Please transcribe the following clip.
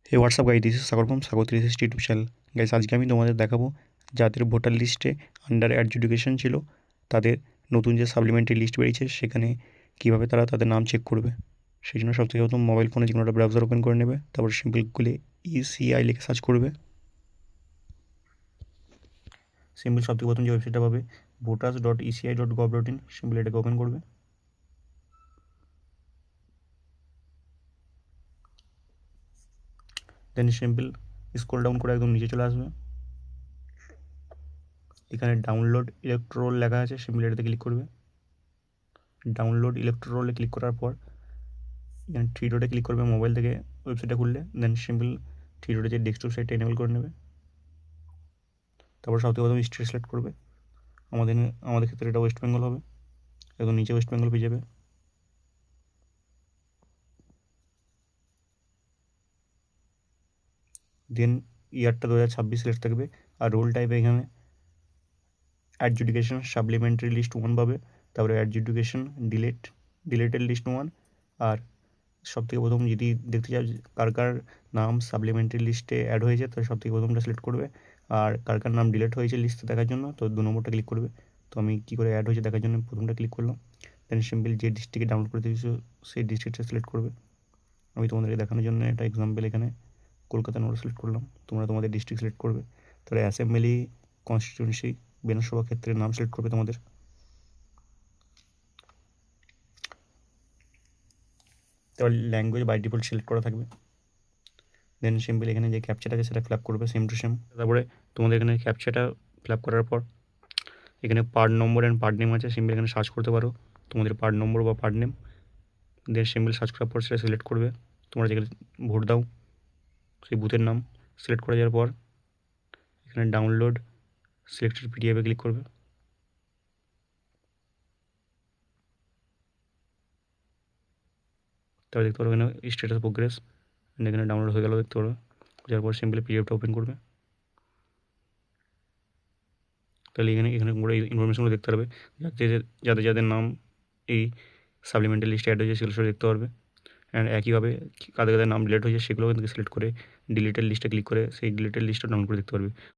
Hey WhatsApp guys, this is Sagar from Sagar 360 YouTube channel. Guys, আজকে আমি তোমাদের দেখাবো যাদের ভোটার লিস্টে আন্ডার অ্যাডজুডিকেশন ছিল তাদের নতুন যে সাপ্লিমেন্টারি লিস্ট বেরিয়েছে সেখানে কীভাবে তারা তাদের নাম চেক করবে। সেই জন্য সবথেকে প্রথম মোবাইল ফোনে যে কোনো একটা ব্রাউজার ওপেন করে নেবে, তারপর সিম্পল খুলে ইসিআই লিখে সার্চ করবে। সিম্পল সবথেকে প্রথম যে ওয়েবসাইটটা পাবে voters.eci.gov.in, সিম্পল এটাকে ওপেন করবে। দেন সিম্পল স্ক্রল ডাউন করে একদম নিচে চলে আসবে। এখানে ডাউনলোড ইলেকট্রোল লেখা আছে, সিম্পল এটাতে ক্লিক করবে। ডাউনলোড ইলেকট্রোলে ক্লিক করার পর এখানে থ্রি ডটে ক্লিক করবে মোবাইল থেকে ওয়েবসাইটটা খুললে। দেন সিম্পল থ্রি ডটে যে ডেস্কটপ সাইটটা এনেবল করে নেবে। তারপর সবথেকে প্রথম স্টেট সিলেক্ট করবে। আমাদের ক্ষেত্রে এটা ওয়েস্ট বেঙ্গল হবে, একদম নিচে ওয়েস্ট বেঙ্গল পেয়ে যাবে। দেন ইয়ারটা 2026 সিলেক্ট থাকবে। আর রোল টাইপে এখানে অ্যাডজুডিকেশন সাপ্লিমেন্টারি লিস্ট 1 পাবে, তারপরে অ্যাডজুডিকেশন ডিলেটেড লিস্ট 1। আর সবথেকে প্রথম যদি দেখতে চাও কার কার নাম সাপ্লিমেন্টারি লিস্টে অ্যাড হয়েছে, তো সবথেকে প্রথমটা সিলেক্ট করবে। আর কার কার নাম ডিলিট হয়েছে লিস্টে দেখার জন্য, তো 2 নম্বরটা ক্লিক করবে। তো আমি কী করে অ্যাড হয়েছে দেখার জন্য প্রথমটা ক্লিক করলাম। দেন সিম্পল যে ডিস্ট্রিক্টে ডাউনলোড করে দিয়েছো সেই ডিস্ট্রিক্টটা সিলেক্ট করবে। আমি তোমাদেরকে দেখানোর জন্য একটা এক্সাম্পল এখানে কলকাতা নম্বর সিলেক্ট করলাম, তোমরা তোমাদের ডিস্ট্রিক্ট সিলেক্ট করবে। তাহলে অ্যাসেম্বলি কনস্টিটিউয়েন্সি বিধানসভা ক্ষেত্রের নাম সিলেক্ট করবে তোমাদের। তাহলে ল্যাঙ্গুয়েজ বাই ডিফল্ট সিলেক্ট করা থাকবে। দেন সিম্পল এখানে যে ক্যাপচাটা আছে সেটা ফিল আপ করবে সেম টু সেম। তারপরে তোমাদের এখানে ক্যাপচাটা ফিল আপ করার পর এখানে part number and part name আছে, সিম্পল এখানে সার্চ করতে পারো তোমাদের পার্ট নম্বর বা পার্ট নেম। দেন সিম্পল সার্চ করার পর সেটা সিলেক্ট করবে। তোমরা যেখানে ভোট দাও সেই বুথের নাম সিলেক্ট করে যাওয়ার পর এখানে ডাউনলোড সিলেক্টেড পিডিএফে ক্লিক করবে। তারপর দেখতে পারো এখানে স্ট্যাটাস প্রোগ্রেস, এখানে ডাউনলোড হয়ে গেল দেখতে পারো। যার পর সিম্পলি পিডিএফটা ওপেন করবে। তাহলে এখানে এখানে পুরো ইনফরমেশনগুলো দেখতে পারবে, যাদের যাদের নাম এই সাপ্লিমেন্টারি লিস্টে অ্যাড হয়েছে সেগুলো সব দেখতে পারবে। অ্যান্ড একইভাবে কাদের কাদের নাম ডিলিট হয়েছে সেগুলো কিন্তু সিলেক্ট করে ডিলিটেড লিস্টে ক্লিক করে সেই ডিলিটেড লিস্টটা ডাউনলোড করে দেখতে পারবে।